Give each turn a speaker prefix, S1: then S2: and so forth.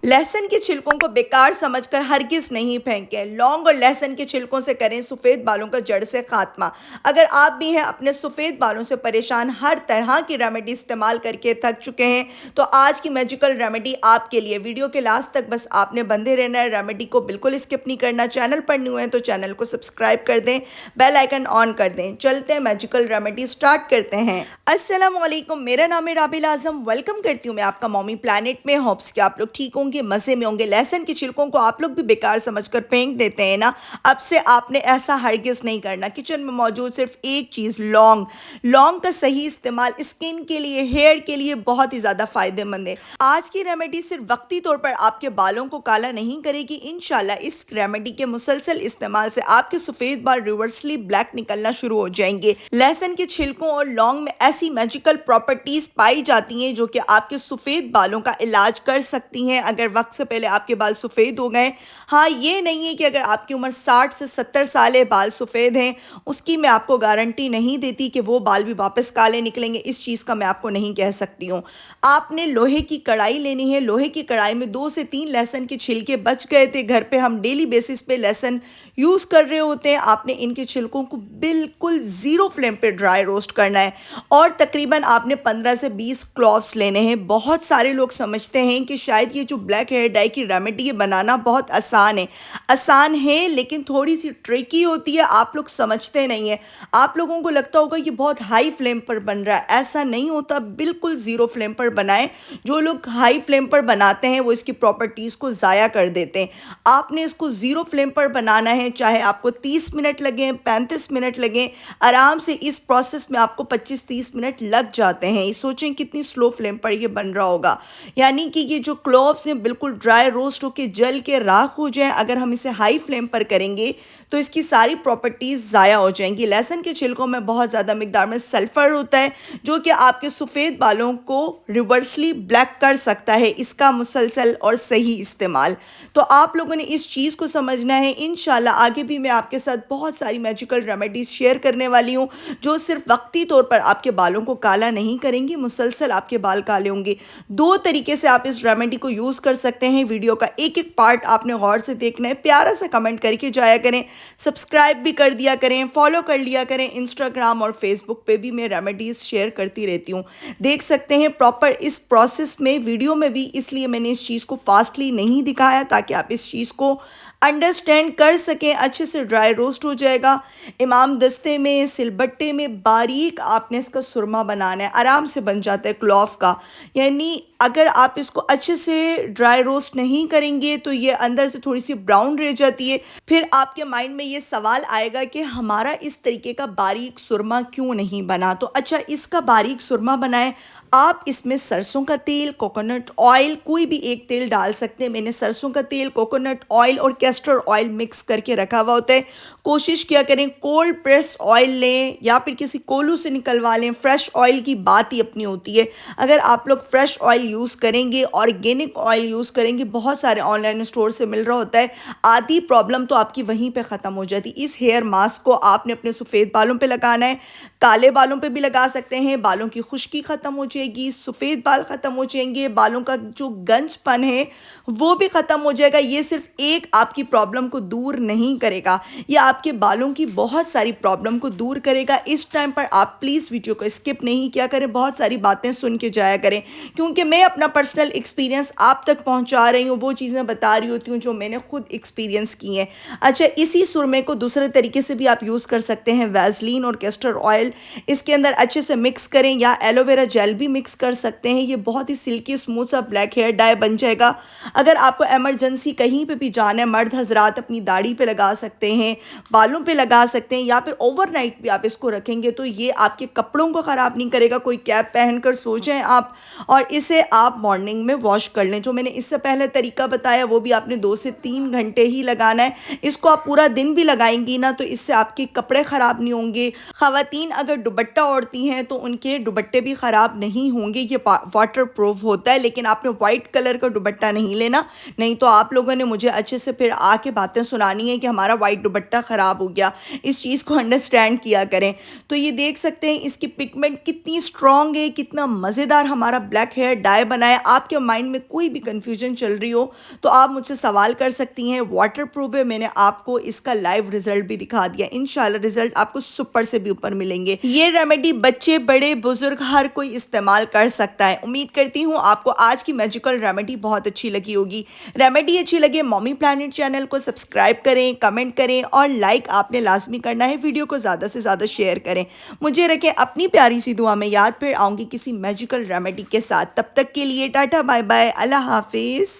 S1: लहसुन के छिलकों को बेकार समझकर हरगिज नहीं फेंकें। लौंग और लहसुन के छिलकों से करें सफ़ेद बालों का जड़ से खात्मा। अगर आप भी हैं अपने सफ़ेद बालों से परेशान, हर तरह की रेमेडी इस्तेमाल करके थक चुके हैं, तो आज की मैजिकल रेमेडी आपके लिए। वीडियो के लास्ट तक बस आपने बंधे रहना है, रेमेडी को बिल्कुल स्किप नहीं करना। चैनल पर न्यू है तो चैनल को सब्सक्राइब कर दें, बेल आइकन ऑन कर दें। चलते हैं मैजिकल रेमेडी स्टार्ट करते हैं। अस्सलाम वालेकुम, मेरा नाम है राबिल आजम। वेलकम करती हूँ मैं आपका मॉमी प्लैनेट में। होप्स कि आप लोग ठीक होंगे, मज़े में होंगे। लहसुन की छिलकों को आप लोग भी बेकार समझकर फेंक देते हैं ना, अब से आपने ऐसा हरगिज़ नहीं करना। किचन में मौजूद सिर्फ एक चीज़, लौंग। लौंग का सही इस्तेमाल स्किन के लिए, हेयर के लिए बहुत ही ज़्यादा फ़ायदेमंद है। आज की रेमेडी सिर्फ वक्ती तौर पर आपके बालों को काला नहीं करेगी। इंशाल्लाह इस रेमेडी के मुसलसल इस्तेमाल से आपके सफ़ेद बाल रिवर्सली ब्लैक निकलना शुरू हो जाएंगे। लहसुन के छिलकों और लौंग में ऐसी मैजिकल प्रॉपर्टीज पाई जाती हैं जो कि आपके सफ़ेद बालों का इलाज कर सकती हैं अगर वक्त से पहले आपके बाल सफ़ेद हो गए। हाँ, ये नहीं है कि अगर आपकी उम्र 60 से 70 साल है, बाल सफ़ेद हैं, उसकी मैं आपको गारंटी नहीं देती कि वो बाल भी वापस काले निकलेंगे। इस चीज़ का मैं आपको नहीं कह सकती हूँ। आपने लोहे की कढ़ाई लेनी है। लोहे की कढ़ाई में 2 से 3 लहसुन के छिलके बच गए थे, घर पे हम डेली बेसिस पे लहसुन यूज़ कर रहे होते हैं। आपने इनके छिलकों को बिल्कुल ज़ीरो फ्लेम पे ड्राई रोस्ट करना है और तकरीबन आपने 15 से 20 क्लॉव्स लेने हैं। बहुत सारे लोग समझते हैं कि शायद ये जो ब्लैक हेयर डाई की रेमेडी बनाना बहुत आसान है लेकिन थोड़ी सी ट्रिकी होती है। आप लोग समझते नहीं है। आप लोगों को लगता होगा ये बहुत हाई फ्लेम पर बन रहा है, ऐसा नहीं होता। बिल्कुल ज़ीरो फ्लेम पर बनाएं। जो लोग हाई फ्लेम पर बनाते हैं वो इसकी प्रॉपर्टीज़ को ज़ाया कर देते हैं। आपने इसको ज़ीरो फ्लेम पर बनाना है, चाहे आपको 30 मिनट लगें, 35 मिनट लगें, आराम से इस प्रोसेस में आपको 25-30 मिनट लग जाते हैं। सोचें कितनी स्लो फ्लेम पर ये बन रहा होगा। यानी कि ये जो क्लोव्स हैं बिल्कुल ड्राई रोस्ट होके जल के राख हो जाए। अगर हम इसे हाई फ्लेम पर करेंगे तो इसकी सारी प्रॉपर्टीज़ ज़ाया हो जाएंगी। लहसुन के छिलकों में बहुत ज़्यादा मिकदार में सल्फ़र होता है जो कि आपके सफ़ेद बालों को रिवर्सली ब्लैक कर सकता है। इसका मुसलसल और सही इस्तेमाल तो आप लोगों ने इस चीज़ को समझना है। इंशाल्लाह आगे भी मैं आपके साथ बहुत सारी मैजिकल रेमेडीज़ शेयर करने वाली हूँ जो सिर्फ वक्ती तौर पर आपके बालों को काला नहीं करेंगी, मुसलसल आपके बाल काले होंगे। 2 तरीके से आप इस रेमेडी को यूज़ कर सकते हैं। वीडियो का एक एक पार्ट आपने गौर से देखना है। प्यारा सा कमेंट करके जाया करें, सब्सक्राइब भी कर दिया करें, फॉलो कर लिया करें। इंस्टाग्राम और फेसबुक पे भी मैं रेमेडीज़ शेयर करती रहती हूँ। देख सकते हैं प्रॉपर इस प्रोसेस में, वीडियो में भी। इसलिए मैंने इस चीज़ को फास्टली नहीं दिखाया ताकि आप इस चीज़ को अंडरस्टैंड कर सकें। अच्छे से ड्राई रोस्ट हो जाएगा। इमाम दस्ते में, सिलबट्टे में बारीक आपने इसका सुरमा बनाना है। आराम से बन जाता है क्लॉव का। यानी अगर आप इसको अच्छे से ड्राई रोस्ट नहीं करेंगे तो ये अंदर से थोड़ी सी ब्राउन रह जाती है। फिर आपके माइंड में ये सवाल आएगा कि हमारा इस तरीके का बारीक सुरमा क्यों नहीं बना। तो अच्छा, इसका बारीक सुरमा बनाएं आप। इसमें सरसों का तेल, कोकोनट ऑयल, कोई भी एक तेल डाल सकते हैं। मैंने सरसों का तेल, कोकोनट ऑयल और कैस्टर ऑयल मिक्स करके रखा हुआ होता है। कोशिश किया करें कोल्ड प्रेस ऑयल लें या फिर किसी कोल्हू से निकलवा लें। फ्रेश ऑयल की बात ही अपनी होती है। अगर आप लोग फ्रेश ऑयल यूज़ करेंगे, ऑर्गेनिक ऑयल यूज़ करेंगे, बहुत सारे ऑनलाइन स्टोर से मिल रहा होता है, आधी प्रॉब्लम तो आपकी वहीं पे ख़त्म हो जाती है। इस हेयर मास्क को आपने अपने सफ़ेद बालों पे लगाना है, काले बालों पे भी लगा सकते हैं। बालों की खुश्की ख़त्म हो जाएगी, सफ़ेद बाल ख़त्म हो जाएंगे, बालों का जो गंजपन है वो भी ख़त्म हो जाएगा। ये सिर्फ एक आपकी प्रॉब्लम को दूर नहीं करेगा, ये आपके बालों की बहुत सारी प्रॉब्लम को दूर करेगा। इस टाइम पर आप प्लीज़ वीडियो को स्किप नहीं किया करें, बहुत सारी बातें सुन के जाया करें, क्योंकि मैं अपना पर्सनल एक्सपीरियंस आप तक पहुंचा रही हूँ। वो चीज़ें बता रही होती हूँ जो मैंने खुद एक्सपीरियंस की हैं। अच्छा, इसी सुरमे को दूसरे तरीके से भी आप यूज़ कर सकते हैं। वैसलीन और कैस्टर ऑयल इसके अंदर अच्छे से मिक्स करें या एलोवेरा जेल भी मिक्स कर सकते हैं। ये बहुत ही सिल्की स्मूथ सा ब्लैक हेयर डाई बन जाएगा। अगर आपको एमरजेंसी कहीं पे भी जाना है, मर्द हजरात अपनी दाढ़ी पे लगा सकते हैं, बालों पे लगा सकते हैं, या फिर ओवरनाइट भी आप इसको रखेंगे तो ये आपके कपड़ों को ख़राब नहीं करेगा। कोई कैप पहनकर सो जाएं आप और इसे आप मॉर्निंग में वॉश कर लें। जो मैंने इससे पहले तरीका बताया वो भी आपने 2 से 3 घंटे ही लगाना है। इसको आप पूरा दिन भी लगाएंगी ना तो इससे आपके कपड़े ख़राब नहीं होंगे। ख़वातीन अगर दुपट्टा ओढ़ती हैं तो उनके दुपट्टे भी ख़राब नहीं होंगे। ये वाटर प्रूफ होता है, लेकिन आपने वाइट कलर का दुपट्टा नहीं लेना, नहीं तो आप लोगों ने मुझे अच्छे से फिर आके बातें सुनानी है कि हमारा वाइट दुपट्टा ख़राब हो गया। इस चीज़ को अंडरस्टैंड किया करें। तो ये देख सकते हैं इसकी पिगमेंट कितनी स्ट्रॉन्ग है, कितना मज़ेदार हमारा ब्लैक हेयर डाई चाय बनाएं, आपके माइंड में कोई भी कंफ्यूजन चल रही हो तो आप मुझसे सवाल कर सकती हैं। वाटर प्रूफ है, मैंने आपको इसका लाइव रिजल्ट भी दिखा दिया। इंशाल्लाह रिजल्ट आपको सुपर से भी ऊपर मिलेंगे। ये रेमेडी बच्चे बड़े बुजुर्ग हर कोई इस्तेमाल कर सकता है। उम्मीद करती हूँ आपको आज की मैजिकल रेमेडी बहुत अच्छी लगी होगी। रेमेडी अच्छी लगे मॉमी प्लानेट चैनल को सब्सक्राइब करें, कमेंट करें और लाइक आपने लाजमी करना है। वीडियो को ज़्यादा से ज़्यादा शेयर करें। मुझे रखें अपनी प्यारी सी दुआ में याद। फिर आऊँगी किसी मैजिकल रेमेडी के साथ। तब तक के लिए टाटा बाय बाय, अल्लाह हाफिज़।